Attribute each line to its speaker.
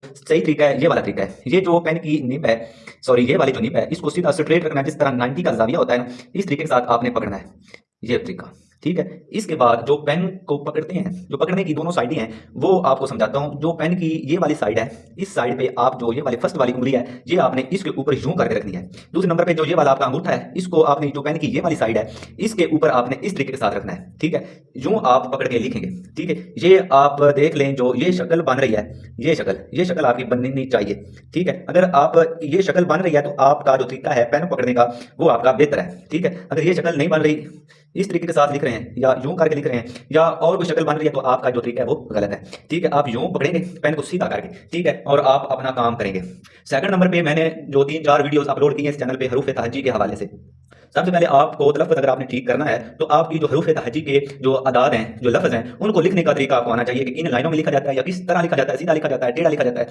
Speaker 1: सही तरीका है ये वाला तरीका है। ये जो पेन की निब है, सॉरी ये वाली जो निब है, इसको सीधा स्ट्रेट रखना है, जिस तरह 90 का जाविया होता है ना, इस तरीके के साथ आपने पकड़ना है, ये तरीका। ठीक है, इसके बाद जो पेन को पकड़ते हैं, जो पकड़ने की दोनों साइडें हैं, वो आपको समझाता हूं। जो पेन की ये वाली साइड है, इस साइड पे आप जो ये वाली फर्स्ट वाली उंगली है, ये आपने इसके ऊपर यूं करके रखनी है। दूसरे नंबर पे जो ये वाला आपका अंगूठा है, इसको आपने जो पेन की ये वाली साइड है, इसके ऊपर आपने इस तरीके के साथ रखना है। ठीक है, यूं आप पकड़ के लिखेंगे। ठीक है, ये आप देख लें, जो ये शक्ल बन रही है, ये शक्ल आपकी बननी चाहिए। ठीक है, अगर आप ये शक्ल बन रही है तो आपका जो तरीका है पेन पकड़ने का, वो आपका बेहतर है। ठीक है, अगर ये शक्ल नहीं बन रही, इस तरीके के साथ लिख रहे हैं या यूं करके लिख रहे हैं या और कोई शक्ल बन रही है, तो आपका जो तरीका है वो गलत है। ठीक है, आप यूं पकड़ेंगे पेन को सीधा करके, ठीक है, और आप अपना काम करेंगे। सेकंड नंबर पे मैंने जो 3-4 वीडियोस अपलोड की हैं इस चैनल पे हरूफ तहज्जी के हवाले से। सबसे पहले आपको तलफ़्फ़ुज़ अगर आपने ठीक करना है, तो आपकी जो हरूफ तहज्जी के जो अदाद हैं, जो लफ्ज़ हैं, उनको लिखने का तरीका आपको आना चाहिए कि किन लाइनों में लिखा जाता है या किस तरह लिखा जाता है, सीधा लिखा जाता है, टेढ़ा लिखा जाता है।